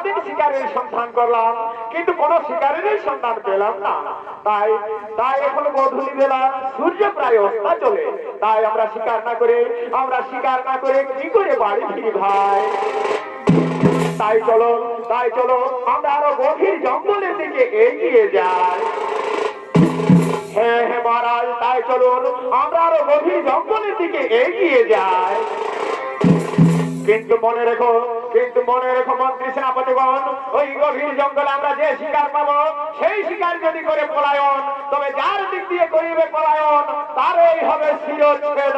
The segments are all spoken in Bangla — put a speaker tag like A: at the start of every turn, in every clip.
A: সারাদিন শিকারের সন্ধান করলাম, কিন্তু কোনো শিকারের সন্ধান পেলাম না। তাই তাই এখন গধূলি বেলা, সূর্য প্রায় অস্তাচলে। তাই আমরা শিকার না করে কি করে বাড়ি ফিরি ভাই? তাই চলো আমরা আরো গভীর জঙ্গলের দিকে এগিয়ে যাই। হ্যাঁ মহারাজ, তাই চলুন আমরা আরো গভীর জঙ্গলের দিকে এগিয়ে যাই। কিন্তু মনে রেখো মন্ত্রী সেনাপতিগণ, ওই গভীর জঙ্গলে আমরা যে শিকার পাবো, সেই শিকার যদি করে পলায়ন, তবে যার দিক দিয়ে করিবে পলায়ন, তারই হবে শিরচ্ছেদ।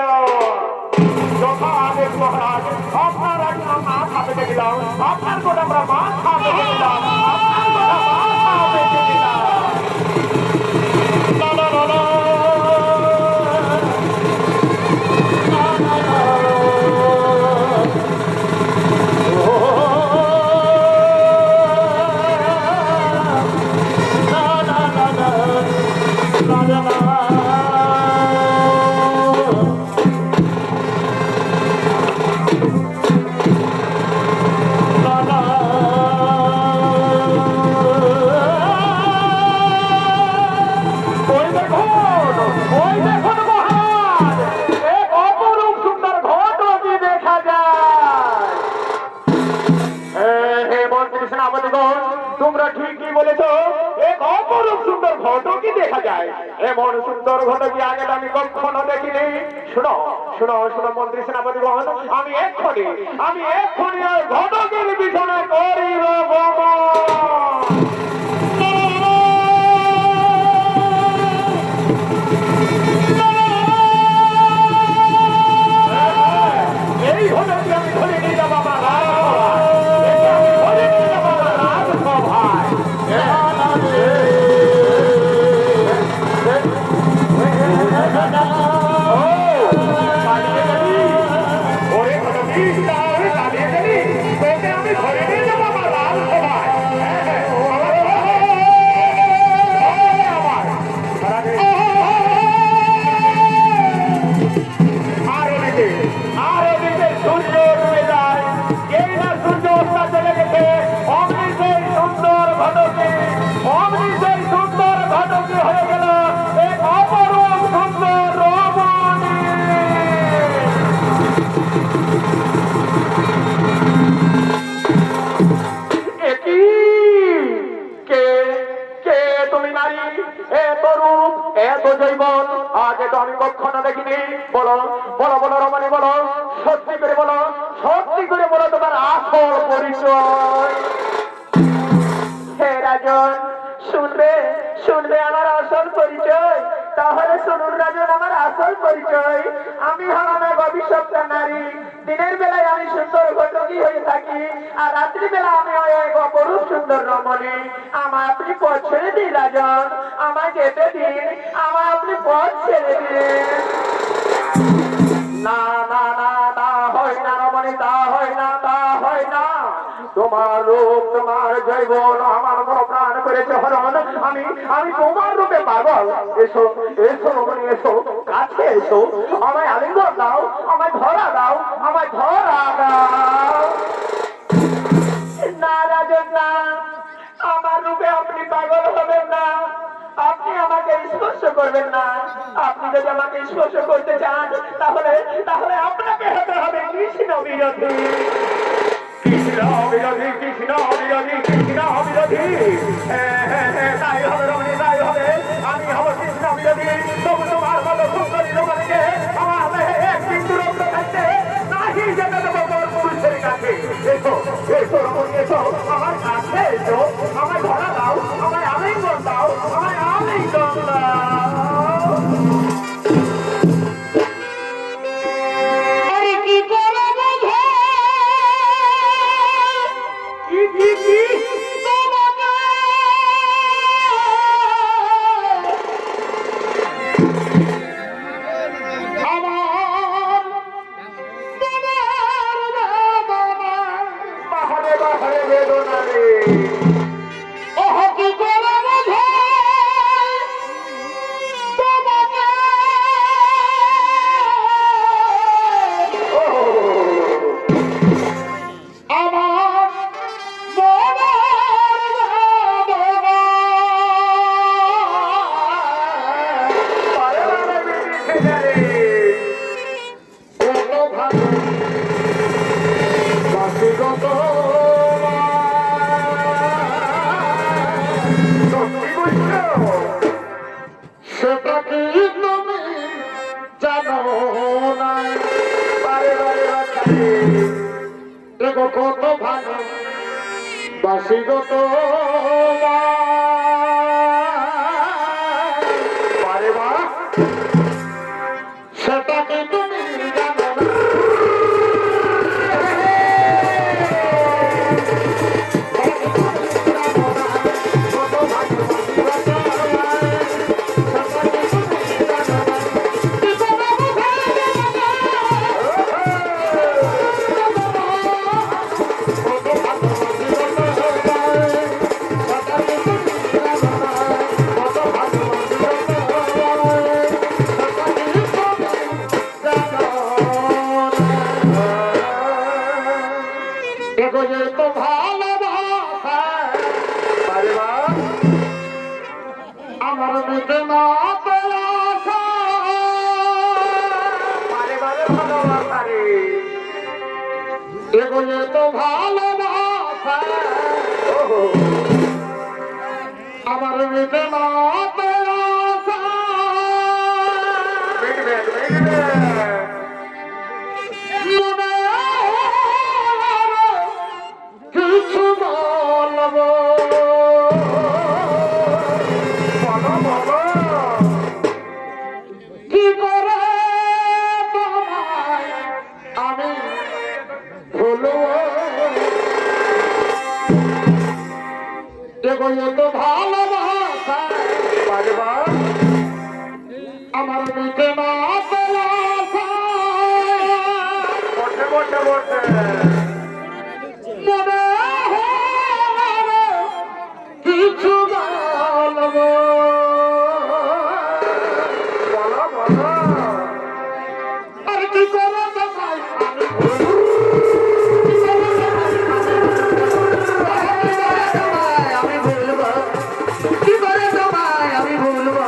A: মহারাজ, আপনার মাথা পেতে দিলাম, আপনার কথা আমরা মাথা পেতে দিলাম, আপনার কথা মাথা পেতে দিলাম। তোমরা ঠিকই বলেছো, এক অপরূপ সুন্দর ঘটকই দেখা যায়। এমন সুন্দর ঘটকি আগে আমি কখনো দেখিনি। শোনো মন্ত্রী সেনাপতিগণ, আমি এক্ষুনি ওই ঘটকের পিছনে করিব গমন। এই ঘটককে আমি ধরে নিয়ে যাবো আমার রাজসভায়। আমি কখনো দেখিনি। বলো রমণী, বলো, সত্যি করে বলো তোমার আসল পরিচয়। হে রাজন, শুনবে আমার আসল পরিচয়? তাহলে শুনুন রাজন, আমার আসল পরিচয়। আমি হলাম এক অভিশপ্তা নারী। দিনের বেলায় আমি সুন্দর ঘটকী হয়ে থাকি, আর রাত্রি বেলা আমি এক অপরূপ সুন্দর রমণী। আমায় আপনি পথ ছেড়ে দিন রাজন, আমায় যেতে দিন, আমায় আপনি পথ ছেড়ে দিন। না হয় না রমণী, তা হয় না। তোমার রূপ, তোমার জৈবন আমার বড় প্রাণ করেছে হরণ। আমি তোমার রূপে পাগল। এসো রমণী, এসো, কাছে এসো, আমায় আলিঙ্গন দাও, আমায় ধরা দাও। না রাজন, না, আমার রূপে আপনি পাগল হবেন না। আপনি আমাকে স্পর্শ করবেন না। আপনি যদি আমাকে স্পর্শ করতে চান, তাহলে আপনাকে হতে হবে কৃষ্ণ বিরোধী। তাই হবে রমণী, তাই হবে। আমি হব কৃষ্ণ বিরোধী। তবু তোমার মতো সুন্দরী রমণীকে আমার এক বিন্দু রক্ত থাকতে নাহি যেতে দেবো তোর পুরুষের কাছে। এসো রমণী, এসো, আমার কাছে এসো, আমায় ধরা দাও, আমায় আলিঙ্গন দাও, আমায় আলিঙ্গন দাও।
B: আমার কত ভালো বাসি গো তো
A: পারে মা
B: সেটা কি তুমি জানো না তো ভালোবাসা
A: পারে মা
B: আমার মেতে না পেলাসা
A: পারে ভালোবাসা রে
B: এগুলো তো ভালোবাসা
A: ওহো
B: আমার মেতে না পেলাসা
A: মিটবে
B: মনে কিছু বলবো
A: বলো
B: কি করে তোমায় আমি ভুলবো এগুলো তো ভালোবাসা
A: পারে মা
B: আমার মেতে না পেলাসা
A: বসে
B: মনে হয় কিছু বলবো
A: বলো
B: আর কি করে তোমায় আমি ভুলবো আমি ভুলবো কি করে তোমায় আমি ভুলবো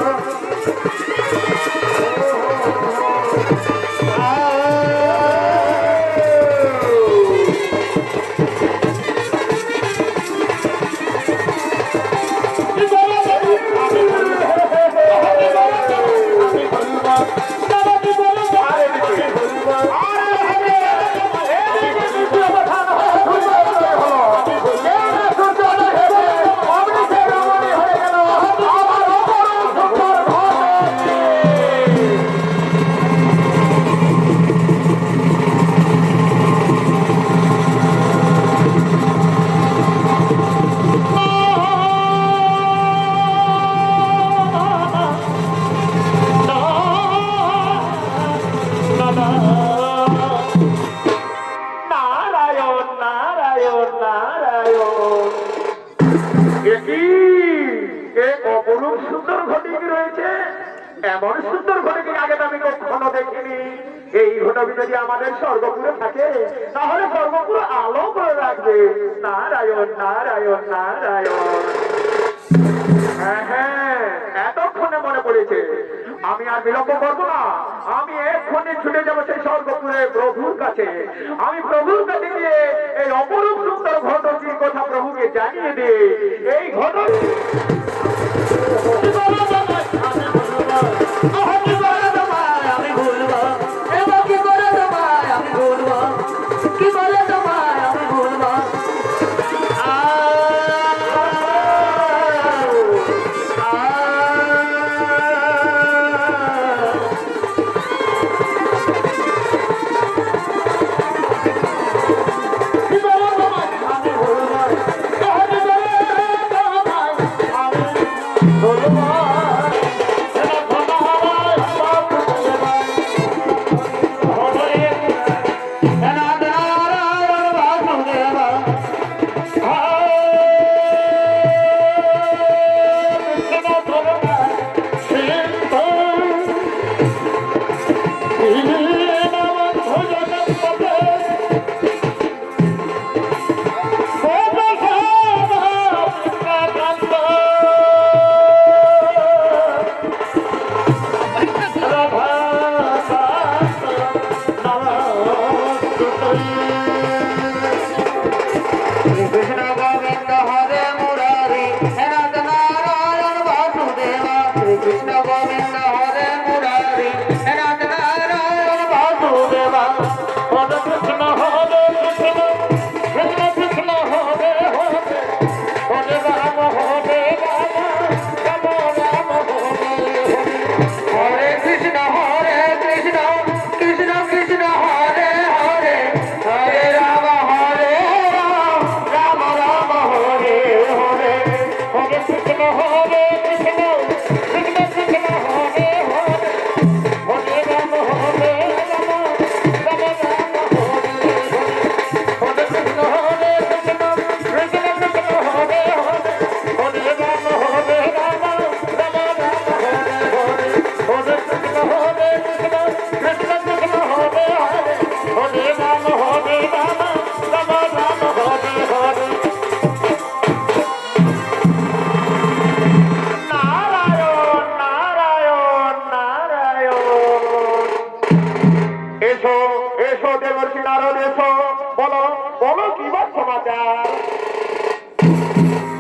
A: নারায়ণ নারায়ণ নারায়ণ একি এক অপরূপ সুন্দর ঘটিক রয়েছে এমন সুন্দর ঘটিক আগে তো আমি কখনো দেখিনি এই ঘটক যদি আমাদের স্বর্গপুরে থাকে তাহলে স্বর্গপুর আলো করে রাখবে নারায়ণ নারায়ণ নারায়ণ হ্যাঁ এতক্ষণে মনে পড়েছে আমি আর বিলম্ব করবো না আমি এক্ষুনি ছুটে যাবো সেই স্বর্গপুরে প্রভুর কাছে আমি প্রভুর কাছে গিয়ে এই অপরূপ সুন্দর ঘটকটির কথা প্রভুকে জানিয়ে দিই এই ঘটক
B: আমি ভুলবো এবার কি করে তোমায় আমি ভুলবো কি বলে তোমায় আমি ভুলবো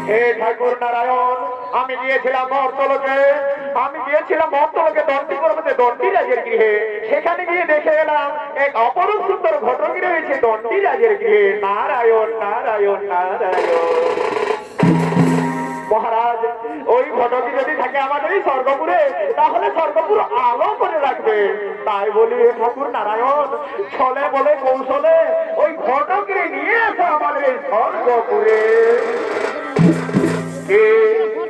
A: হে ঠাকুর নারায়ণ, আমি গিয়েছিলাম মর্তলোকে দণ্ডী পর্বতে দণ্ডী রাজের গৃহে। সেখানে গিয়ে দেখে এলাম এক অপরূপ সুন্দর ঘটক রয়েছে দণ্ডী রাজের গৃহে। নারায়ণ নারায়ণ নারায়ণ। মহারাজ, ওই ঘটকই যদি থাকে আমাদের এই স্বর্গপুরে, তাহলে স্বর্গপুর আলো করে রাখবে। তাই বলি হে ঠাকুর নারায়ণ, ছলে বলে কৌশলে ওই ঘটককে নিয়ে এসো আমাদের এই স্বর্গপুরে।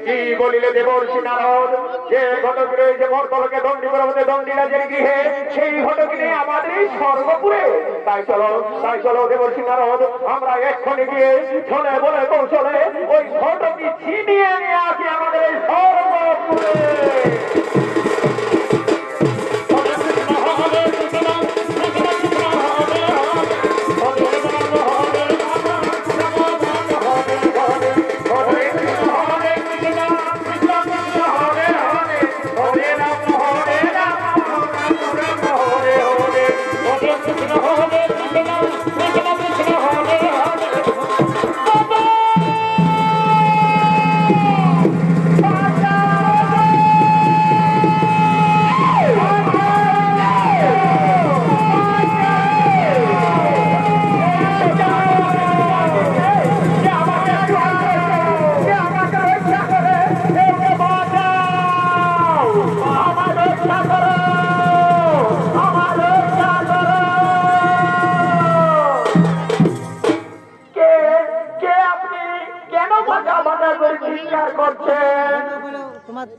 A: কি বলিলে দেবর্ষি নারদ, যে ঘটক রয়েছে মর্তলোকে দণ্ডী পর্বতে দণ্ডী রাজের গৃহে, সেই ঘটক নিয়ে আমাদের এই স্বর্গপুরে। তাই চলো দেবর্ষি নারদ, আমরা এক্ষণে গিয়ে ছলে বলে কৌশলে ওই ঘটকটি ছিনিয়ে নিয়ে আসি আমাদের এই স্বর্গপুরে।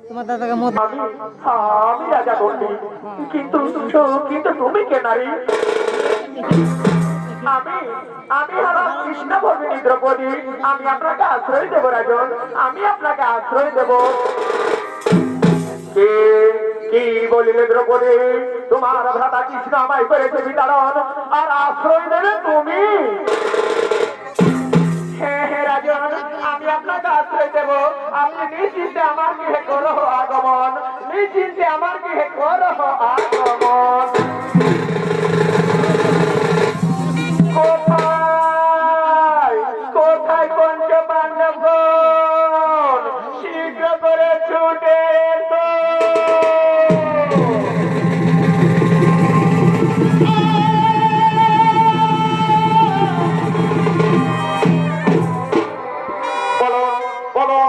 C: তোমার দাদাকে মত
A: আমি রাজা দণ্ডী, কিন্তু তুমি কে নারী? আমি হলাম কৃষ্ণ ভগিনী দ্রৌপদী। আমি আপনাকে আশ্রয় দেব রাজন, আমি আপনাকে আশ্রয় দেব। কি বলিলে দ্রৌপদী, তোমার ভ্রাতা কৃষ্ণ আমায় করেছে বিতাড়ন, আর আশ্রয় দেবে তুমি? হে রাজন, আমি আপনাকে আশ্রয় দেব। আপনি নিশ্চিন্তে আমার গৃহে করো আগমন, নিশ্চিন্তে আমার গৃহে করো আগমন। কোথায় পঞ্চ পাণ্ডবগণ, শীঘ্র করে ছুটে এসো।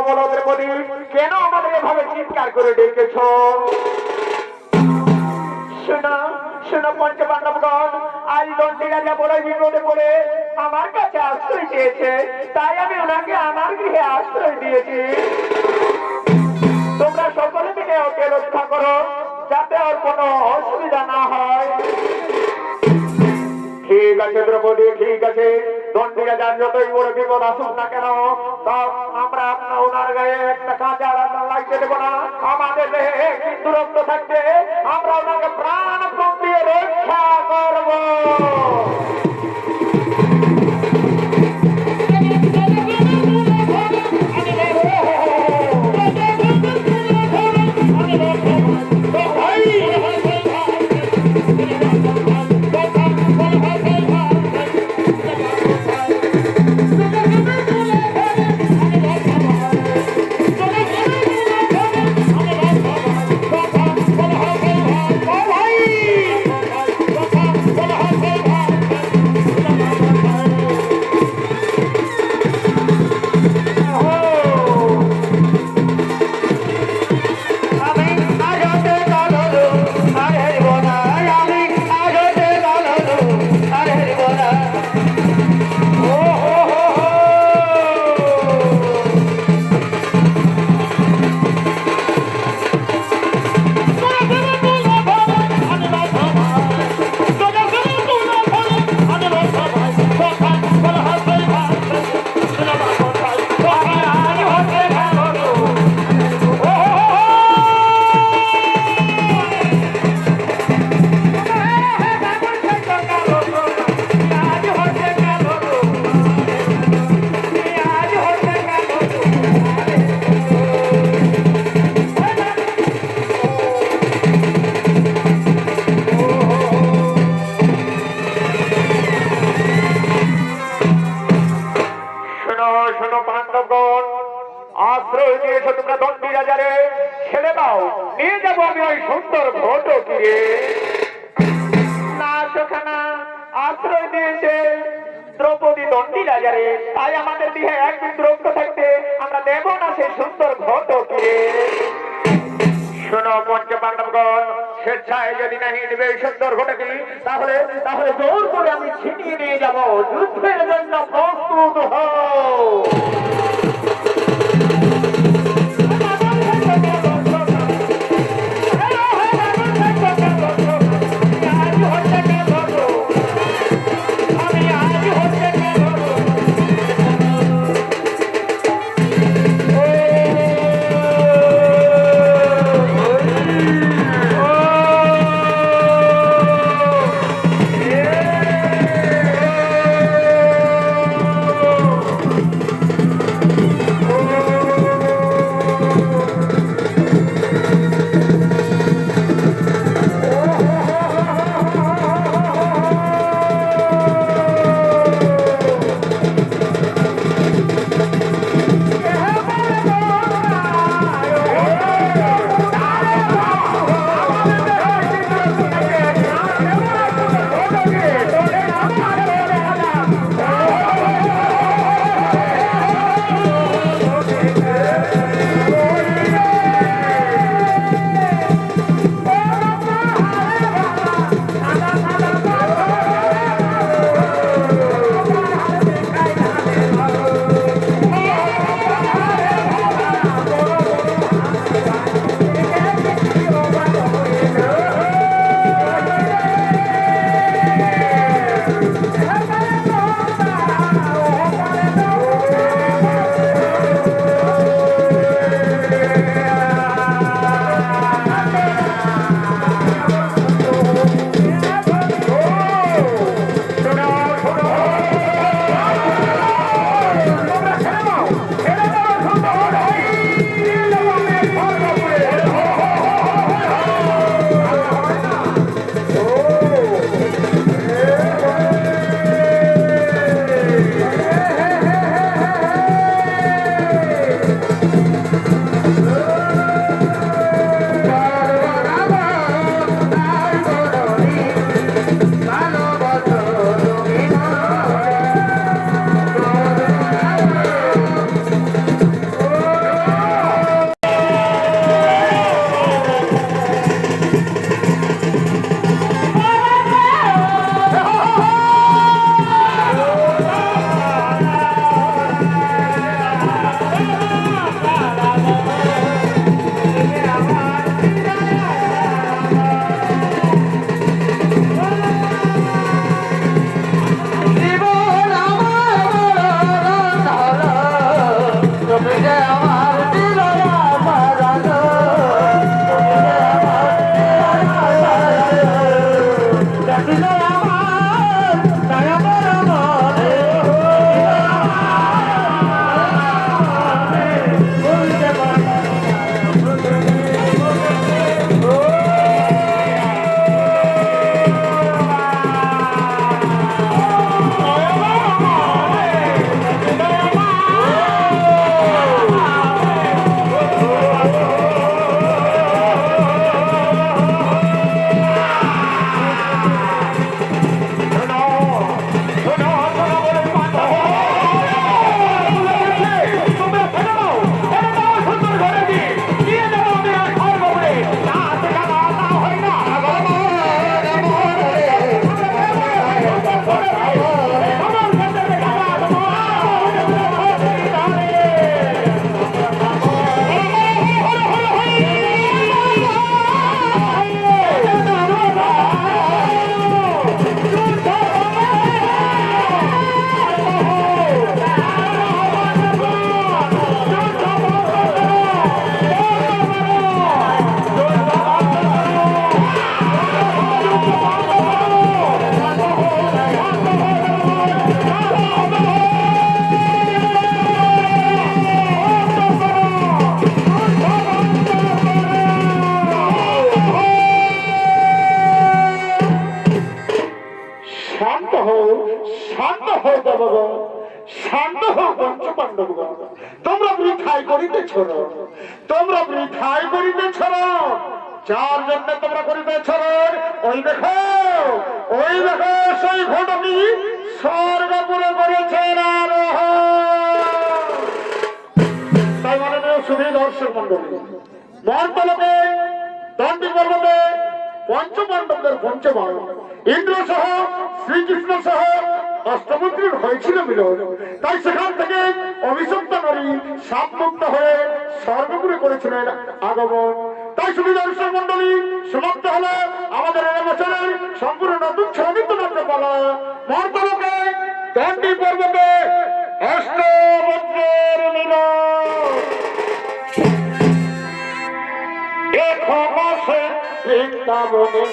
A: বলো দ্রৌপদী, কেন আমাদের এভাবে চিৎকার করে ডেকেছ? শোনো পঞ্চ পাণ্ডবগণ, আজ দণ্ডী রাজা বলে বিপদে পড়ে আমার কাছে আশ্রয় চেয়েছে, তাই আমি ওনাকে আমার গৃহে আশ্রয় দিয়েছি। তোমরা সকলে মিলে ওকে রক্ষা করো, যাতে ওর কোনো অসুবিধা না হয়। ঠিক আছে দ্রৌপদী, ঠিক আছে। দণ্ডী রাজার যতই বড় বিপদ আসুক না কেন, আমরা ওনার গায়ে একটা কাঁচা রান্না লাগতে দেবো না। আমাদের দেহে কিন্তু রক্ত থাকবে, আমরা ওনাকে প্রাণপণ দিয়ে রক্ষা করবো। আশ্রয় দিয়েছো তোমরা দণ্ডী রাজারে, ছেড়ে দাও, নিয়ে যাবো আমি ওই সুন্দর ঘটকিরে। না সেখানা আশ্রয় দিয়েছে দ্রৌপদী দণ্ডী রাজারে, তাই আমাদের দিকে একদিন রক্ত থাকতে আমরা দেব না সেই সুন্দর ঘটকিরে। শোনো পঞ্চপাণ্ডবগণ, স্বেচ্ছায় যদি নাহি দেবে এই সুন্দর ঘটকি, তাহলে তাহলে জোর করে আমি ছিনিয়ে নিয়ে যাব। যুদ্ধের জন্য প্রস্তুত হও। শান্ত হও দেবগণ, শান্ত হও পঞ্চপাণ্ডবগণ। তোমরা বৃথা বৃথাই করিতেছ না, তোমরা বৃথাই করিতেছ না। যার জন্য তোমরা করিতেছ, ওই দেখো সেই ঘটনি স্বর্গপুরে করেছেন আরোহণ। তাই মাননীয় শুধু দর্শক মন্ডলী, মর্তলোকে দণ্ডী পর্বতে পঞ্চপাণ্ডবদের পঞ্চমান ইন্দ্র সহ শ্রীকৃষ্ণ সহ অষ্টমন্ত্রীর হয়েছিল মিলন। তাই সেখান থেকে অভিশপ্ত নারী সাপমুক্ত হয়ে স্বর্গপুরে করেছিলেন আগমন। তাই শুধু দর্শক মন্ডলী, সমাপ্ত হলো আমাদের এই বছরের সম্পূর্ণ নতুন ছবিত নাট্য পালা মর্তলোকে দণ্ডী পর্বতে অষ্টমন্ত্রের মিলন। এখন আসে বৃন্দাবনে।